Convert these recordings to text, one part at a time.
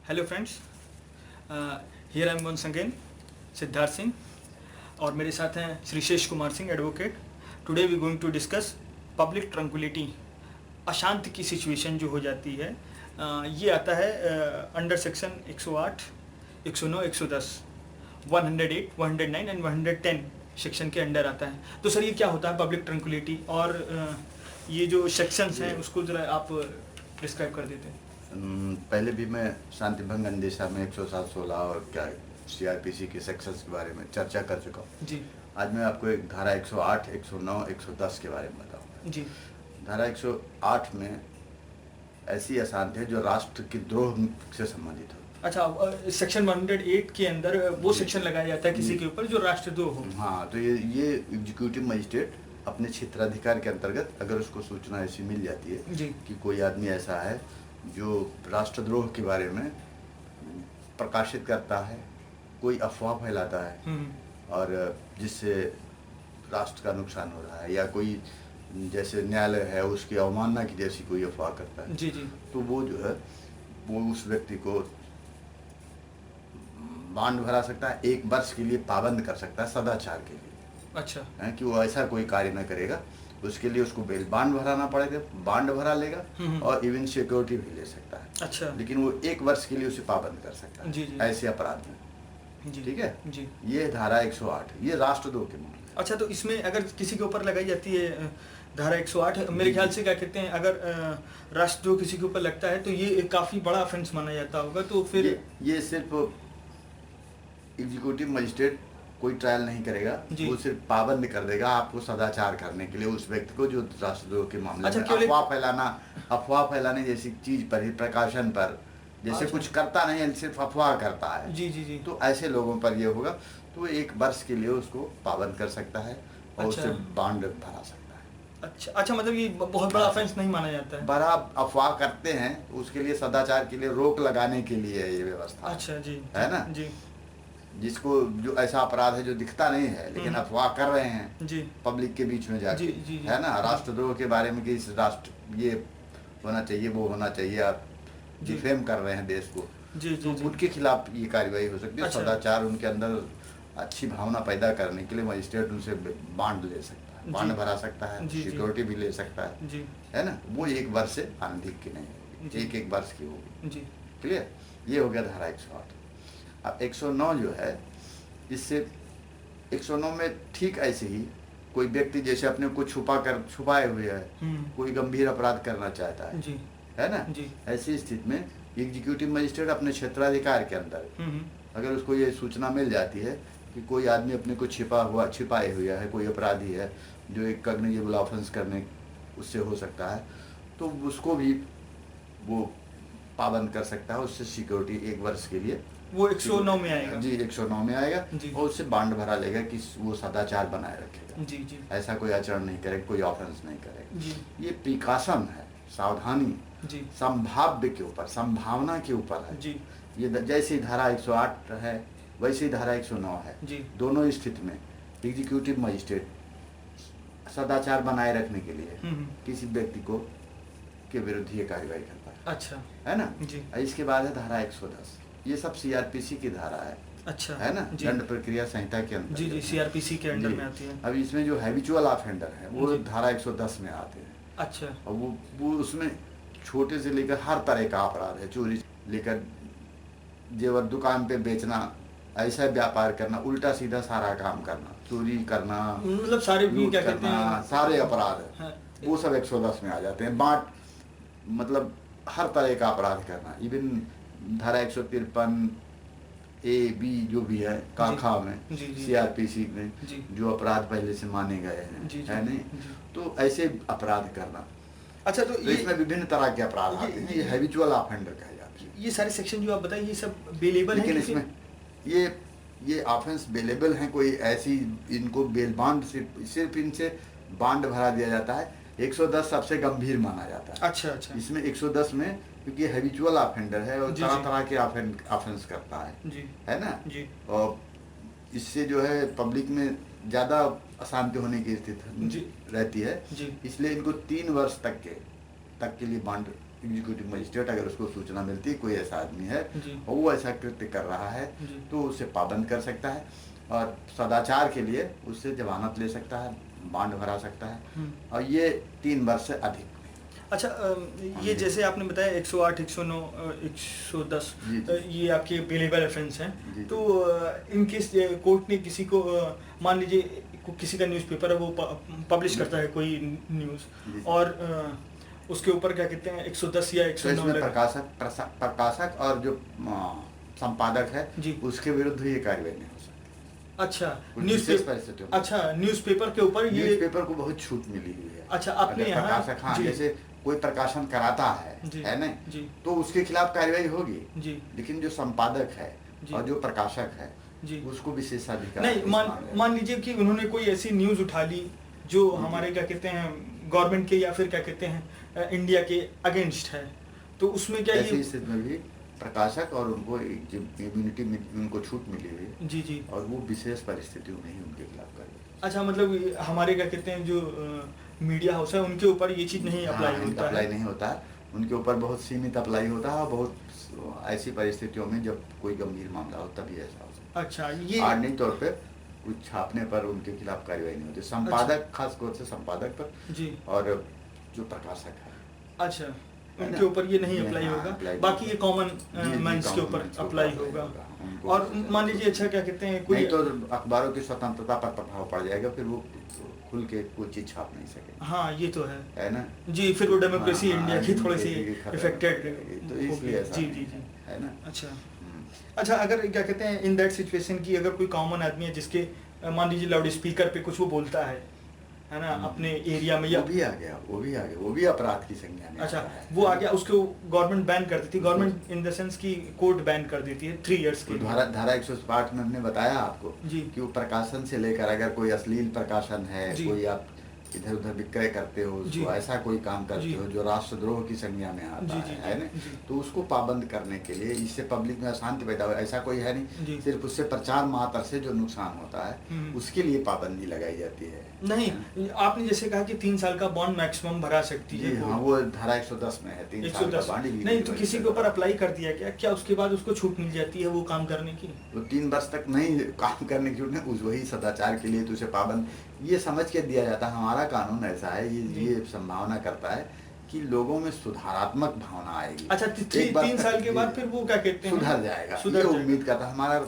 Hello friends, here I am once again Siddharth Singh और मेरे साथ हैं Shrishesh Kumar Singh advocate. Today we going to discuss public tranquility. अशांति की सिचुएशन जो हो जाती है, ये आता है अंडर सेक्शन 108, 109, 110, 108, 109 एंड 110 सेक्शन के अंडर आता है। तो सर, ये क्या होता है पब्लिक ट्रंक्विलिटी, और ये जो सेक्शंस हैं उसको ज़रा आप डिस्क्राइब कर देते हैं। पहले भी मैं शांति भंग अंदेशा में 107, 16 और क्या सीआरपीसी के सेक्शंस के बारे में चर्चा कर चुका हूँ जी। आज मैं आपको एक धारा 108, 109, 110 के बारे में बताऊंगा। जी। धारा 108 में ऐसी अशांति है जो राष्ट्र की द्रोह से संबंधित हो। अच्छा, सेक्शन 108 के अंदर वो सेक्शन लगाया जाता है किसी के ऊपर जो राष्ट्रद्रोह हो। हाँ, तो ये एग्जीक्यूटिव मजिस्ट्रेट अपने क्षेत्राधिकार के अंतर्गत अगर उसको सूचना ऐसी मिल जाती है जी। कि कोई आदमी ऐसा है जो राष्ट्रद्रोह के बारे में प्रकाशित करता है, कोई अफवाह फैलाता है और जिससे राष्ट्र का नुकसान हो रहा है, या कोई जैसे न्यायालय है उसकी अवमानना की जैसी कोई अफवाह करता है, जी जी, तो वो जो है वो उस व्यक्ति को बांड भरा सकता है, 1 वर्ष के लिए पाबंद कर सकता है सदाचार के लिए। अच्छा है कि वो ऐसा कोई कार्य न करेगा, उसके लिए उसको बेल बांड भराना पड़ेगा, बांड भरा लेगा और इवन सिक्योरिटी भी ले सकता है। अच्छा, लेकिन वो 1 वर्ष के लिए उसे पाबंद कर सकता है जी जी, ऐसे अपराध में। जी ठीक है जी। ये धारा 108 ये राष्ट्रद्रोह के मामले। अच्छा, तो इसमें अगर किसी के ऊपर लगाई जाती है धारा 108, मेरे ख्याल से क्या कहते हैं, अगर राष्ट्रद्रोह किसी के ऊपर लगता है तो ये काफ़ी बड़ा ऑफेंस माना जाता होगा। तो फिर ये सिर्फ एग्जीक्यूटिव मजिस्ट्रेट कोई ट्रायल नहीं करेगा, वो सिर्फ पाबंद कर देगा आपको सदाचार करने के लिए उस व्यक्ति को जो राष्ट्रद्रोह के मामले में अफवाह फैलाने जैसी चीज पर ही, प्रकाशन पर, जैसे कुछ करता नहीं है सिर्फ अफवाह करता है। जी जी जी। तो ऐसे लोगों पर ये होगा तो 1 वर्ष के लिए उसको पाबंद कर सकता है और उससे बांड भरा सकता है। अच्छा अच्छा, मतलब ये बहुत बड़ा ऑफेंस नहीं माना जाता है। बड़ा अफवाह करते हैं उसके लिए सदाचार के लिए रोक लगाने के लिए ये व्यवस्था। अच्छा जी, है ना जी। जिसको जो ऐसा अपराध है जो दिखता नहीं है लेकिन अफवाह कर रहे हैं जी पब्लिक के बीच में जाके, है ना, राष्ट्रद्रोह के बारे में कि इस राष्ट्र ये होना चाहिए, वो होना चाहिए, आप डिफेम कर रहे हैं देश को, तो उनके खिलाफ ये कार्रवाई हो सकती है। सदाचार उनके अंदर अच्छी भावना पैदा करने के लिए मजिस्ट्रेट उनसे बांड ले सकता है, बांड भरा सकता है, सिक्योरिटी भी ले सकता है ना। वो 1 वर्ष से अधिक की नहीं होगी, 1 वर्ष की होगी। क्लियर? ये हो गया धारा 108। अब 109 जो है, इससे 109 में ठीक ऐसे ही कोई व्यक्ति जैसे अपने को छुपाए हुए है, कोई गंभीर अपराध करना चाहता है जी, है ना जी। ऐसी स्थिति में एग्जीक्यूटिव मजिस्ट्रेट अपने क्षेत्राधिकार के अंदर अगर उसको ये सूचना मिल जाती है कि कोई आदमी अपने को छिपाए हुआ है, कोई अपराधी है जो एक कॉग्निजेबल ऑफेंस करने उससे हो सकता है, तो उसको भी वो पाबंद कर सकता है, उससे सिक्योरिटी 1 वर्ष के लिए वो 109 में आएगा जी, 109 में आएगा और उससे बांड भरा लेगा कि वो सदाचार बनाए रखेगा जी जी, ऐसा कोई आचरण नहीं करेगा, कोई ऑफेंस नहीं करेगा जी। ये प्रिकॉशन है, सावधानी जी, संभाव्य के ऊपर, संभावना के ऊपर है जी। ये जैसी धारा 108 है वैसी धारा 109 है जी। दोनों स्थिति में एग्जीक्यूटिव मजिस्ट्रेट सदाचार बनाए रखने के लिए किसी व्यक्ति को के विरुद्ध ये कार्रवाई करता है। अच्छा, है ना जी। इसके बाद है धारा 110, ये सब सीआरपीसी की धारा है। अच्छा, है ना, दंड प्रक्रिया संहिता के अंदर जी जी, सीआरपीसी के अंडर में आती है। अब इसमें जो हैबिचुअल ऑफेंडर है वो धारा 110 में आते हैं। अच्छा, और वो उसमें छोटे से लेकर हर तरह का अपराध है, चोरी लेकर जेवर दुकान पे बेचना, ऐसा व्यापार करना, उल्टा सीधा सारा काम करना, चोरी करना, मतलब सारे क्या कहते हैं, सारे अपराध है वो सब 110 में आ जाते हैं। मतलब हर तरह का अपराध करना, इवन धारा 153 ए बी जो भी है काखा में सीआरपीसी में जो अपराध पहले से माने गए हैं है नहीं, तो ऐसे अपराध करना। अच्छा, तो इसमें विभिन्न तरह के अपराध आते हैं, ये हैबिचुअल ऑफेंडर कहे जाते हैं। ये सारे सेक्शन जो आप बताइए ये सब बेलेबल है, लेकिन इसमें ये ऑफेंस बेलेबल हैं, कोई ऐसी इनको बेल बांड सिर्फ इनसे बांड भरा दिया जाता है। 110 सबसे गंभीर माना जाता है। अच्छा अच्छा, इसमें 110 में क्योंकि हैबिचुअल ऑफेंडर है और तरह तरह के ऑफेंस करता है जी, है ना जी। और इससे जो है पब्लिक में ज़्यादा अशांति होने की स्थिति रहती है जी। इसलिए इनको 3 वर्ष तक के लिए बांड एग्जीक्यूटिव मजिस्ट्रेट अगर उसको सूचना मिलती है कोई ऐसा आदमी है और वो ऐसा कृत्य कर रहा है तो उसे पाबंद कर सकता है और सदाचार के लिए उससे जमानत ले सकता है, बांड भरा सकता है और ये 3 वर्ष से अधिक। अच्छा, ये जैसे आपने बताया 108, 109, 110 ये आपके पेलेबल ऑफेंस हैं, तो इनकेस कोर्ट ने किसी को मान लीजिए किसी का न्यूज़पेपर है वो पब्लिश करता है कोई न्यूज़ और उसके ऊपर क्या कहते हैं 110 या 109 प्रकाशक और जो संपादक है उसके विरुद्ध ये कार्रवाई नहीं हो सकती। अच्छा, न्यूज़पेपर के ऊपर ये न्यूज़पेपर को बहुत छूट मिली हुई है। अच्छा, आपने यहाँ जैसे कोई प्रकाशन कराता है ना, तो उसके खिलाफ कार्रवाई होगी, लेकिन जो संपादक है और जो प्रकाशक है उसको विशेषाधिकार नहीं। मान लीजिए कि उन्होंने कोई ऐसी न्यूज़ उठा ली जो हमारे क्या कहते हैं गवर्नमेंट के या फिर क्या कहते हैं इंडिया के अगेंस्ट है, तो उसमें क्या ऐसी स्थिति में भी प्रकाशक और उनको इम्यूनिटी में उनको छूट मिली हुई है और वो विशेष परिस्थितियों में ही उनके खिलाफ करेंगे। अच्छा, मतलब हमारे क्या कहते हैं जो मीडिया हाउस है उनके ऊपर ये चीज़ नहीं अप्लाई नहीं होता है, उनके ऊपर बहुत सीमित अप्लाई होता है, बहुत ऐसी परिस्थितियों में जब कोई गंभीर मामला हो तभी ऐसा हो सकता है। अच्छा, ये आर्डनिक तौर पे कुछ छापने पर उनके खिलाफ कार्रवाई नहीं होती, संपादक खास तौर से संपादक पर और जो प्रकाशक है। अच्छा, उनके ऊपर ये नहीं अप्लाई होगा, बाकी ये कॉमन मैन्स के ऊपर अप्लाई होगा। और मान लीजिए अच्छा क्या कहते हैं कोई तो अखबारों की स्वतंत्रता पर प्रभाव पड़ जाएगा, फिर वो खुल के कोई चीज छाप नहीं सके। हाँ, ये तो है ना जी, फिर वो डेमोक्रेसी इंडिया की थोड़ी सी इफेक्टेड तो इसलिए ऐसा जी है ना। अच्छा, अगर क्या कहते हैं इन दैट सिचुएशन की अगर कोई कॉमन आदमी है जिसके मान लीजिए लाउड स्पीकर पे कुछ वो बोलता है ना अपने एरिया में, या वो भी अपराध की संज्ञा में। अच्छा, वो आ गया, उसको गवर्नमेंट बैन कर देती है, गवर्नमेंट इन द सेंस की कोर्ट बैन कर देती है 3 इयर्स की। धारा 160 में हमने बताया आपको कि वो प्रकाशन से लेकर अगर कोई अश्लील प्रकाशन है, कोई आप इधर उधर विक्रय करते हो, उसको ऐसा कोई काम करते हो जो राष्ट्रद्रोह की संज्ञा में आता है ना, तो उसको पाबंद करने के लिए, इससे पब्लिक में अशांति पैदा हो, ऐसा कोई है नहीं, सिर्फ उससे प्रचार मात्र से जो नुकसान होता है उसके लिए पाबंदी लगाई जाती है। नहीं, आपने जैसे कहा कि 3 साल का बॉन्ड मैक्सिमम भरा सकती है, हाँ, वो धारा 110 में है 3 साल का बॉन्ड। नहीं तो किसी के ऊपर अप्लाई कर दिया क्या उसके बाद उसको छूट मिल जाती है वो काम करने की? तो 3 वर्ष तक नहीं काम करने की छूट नहीं, वही सदाचार के लिए तो उसे पाबंद ये समझ के दिया जाता है। हमारा कानून ऐसा है, ये संभावना करता है कि लोगों में सुधारात्मक भावना आएगी। अच्छा, 3 साल के बाद फिर वो क्या कहते हैं सुधर जाएगा, ये उम्मीद करता है हमारा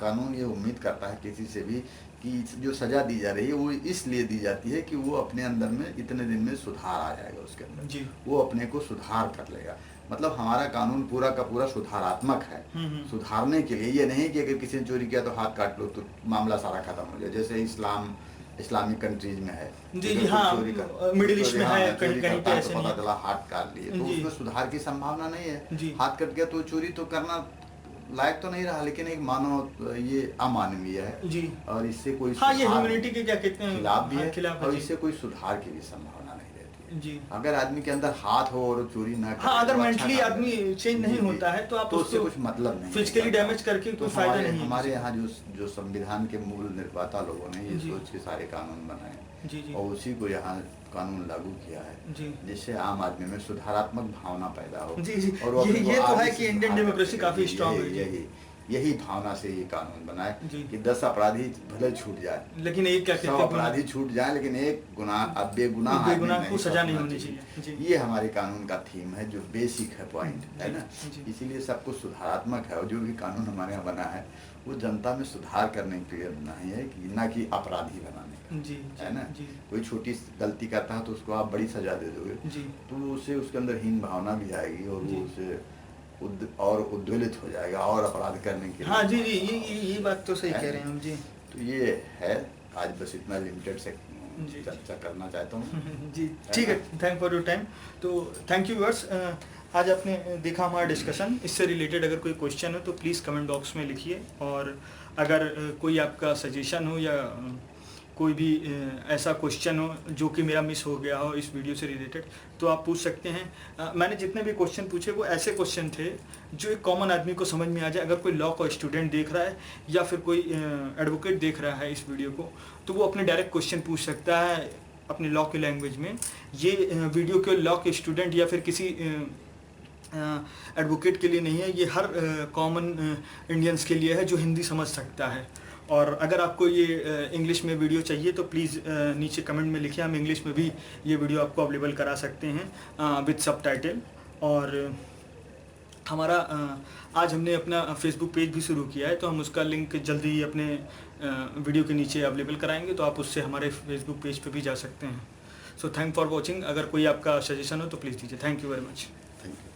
कानून, ये उम्मीद करता है किसी से भी कि जो सजा दी जा रही है वो इसलिए दी जाती है कि वो अपने अंदर में इतने दिन में सुधार आ जाएगा, उसके अंदर वो अपने को सुधार कर लेगा। मतलब हमारा कानून पूरा का पूरा सुधारात्मक है, सुधारने के लिए। ये नहीं कि अगर किसी ने चोरी किया तो हाथ काट लो तो मामला सारा खत्म हो जाए, जैसे इस्लामिक कंट्रीज में है, जी हाँ, मिडिल ईस्ट में है, कहीं पे ऐसे पता चला हाथ काट लिए तो उसमें सुधार की संभावना नहीं है। हाथ कट गया तो चोरी तो करना लायक तो नहीं रहा, लेकिन एक मानव ये अमानवीय है जी, और इससे कोई ये ह्यूमैनिटी के क्या कहते हैं खिलाफ भी है और इससे कोई सुधार की भी संभावना नहीं रहती जी। अगर आदमी के अंदर हाथ हो और चोरी ना करे, अगर मेंटली आदमी चेंज नहीं होता है तो आप तो उससे कुछ मतलब नहीं, फिजिकली डैमेज करके कोई फायदा नहीं। हमारे यहाँ जो संविधान के मूल निर्माता लोगों ने ये सोच के सारे कानून बनाए और उसी को यहाँ कानून लागू किया है जिससे आम आदमी में सुधारात्मक भावना पैदा हो। और ये तो है कि इंडियन डेमोक्रेसी काफी स्ट्रांग है, यही भावना से ये कानून बनाए कि 10 अपराधी भले छूट जाए, लेकिन एक क्या कहते हैं अपराधी छूट जाए लेकिन एक बेगुनाह को सजा नहीं होनी चाहिए। ये हमारे कानून का थीम है, जो बेसिक है पॉइंट है ना। इसीलिए सब कुछ सुधारात्मक है और जो भी कानून हमारे यहाँ बना है वो जनता में सुधार करने के लिए बना है, ना कि अपराधी बनाने का, है ना। कोई छोटी गलती करता है तो उसको आप बड़ी सजा दे दोगे तो उससे उसके अंदर हीन भावना भी आएगी और वो उसे और उद्वेलित हो जाएगा और अपराध करने के लिए। हाँ जी, ये बात तो सही कह रहे हैं हम जी। तो ये है, आज बस इतना लिमिटेड से चर्चा करना चाहता हूँ जी। ठीक है, थैंक फॉर योर टाइम। तो थैंक यू व्यूअर्स, आज आपने देखा हमारा डिस्कशन। इससे रिलेटेड अगर कोई क्वेश्चन हो तो प्लीज़ कमेंट बॉक्स में लिखिए, और अगर कोई आपका सजेशन हो या कोई भी ऐसा क्वेश्चन हो जो कि मेरा मिस हो गया हो इस वीडियो से रिलेटेड तो आप पूछ सकते हैं। मैंने जितने भी क्वेश्चन पूछे वो ऐसे क्वेश्चन थे जो एक कॉमन आदमी को समझ में आ जाए। अगर कोई लॉ का स्टूडेंट देख रहा है या फिर कोई एडवोकेट देख रहा है इस वीडियो को तो वो अपने डायरेक्ट क्वेश्चन पूछ सकता है अपने लॉ के लैंग्वेज में। ये वीडियो के लॉ के स्टूडेंट या फिर किसी एडवोकेट के लिए नहीं है, ये हर कॉमन इंडियंस के लिए है जो हिंदी समझ सकता है। और अगर आपको ये इंग्लिश में वीडियो चाहिए तो प्लीज़ नीचे कमेंट में लिखिए, हम इंग्लिश में भी ये वीडियो आपको अवेलेबल करा सकते हैं विद सबटाइटल। और हमारा आज हमने अपना फेसबुक पेज भी शुरू किया है, तो हम उसका लिंक जल्दी ही अपने वीडियो के नीचे अवेलेबल कराएंगे, तो आप उससे हमारे फेसबुक पेज पे भी जा सकते हैं। So thank for watching. अगर कोई आपका सजेशन हो तो प्लीज़ दीजिए। Thank you very much. Thank you.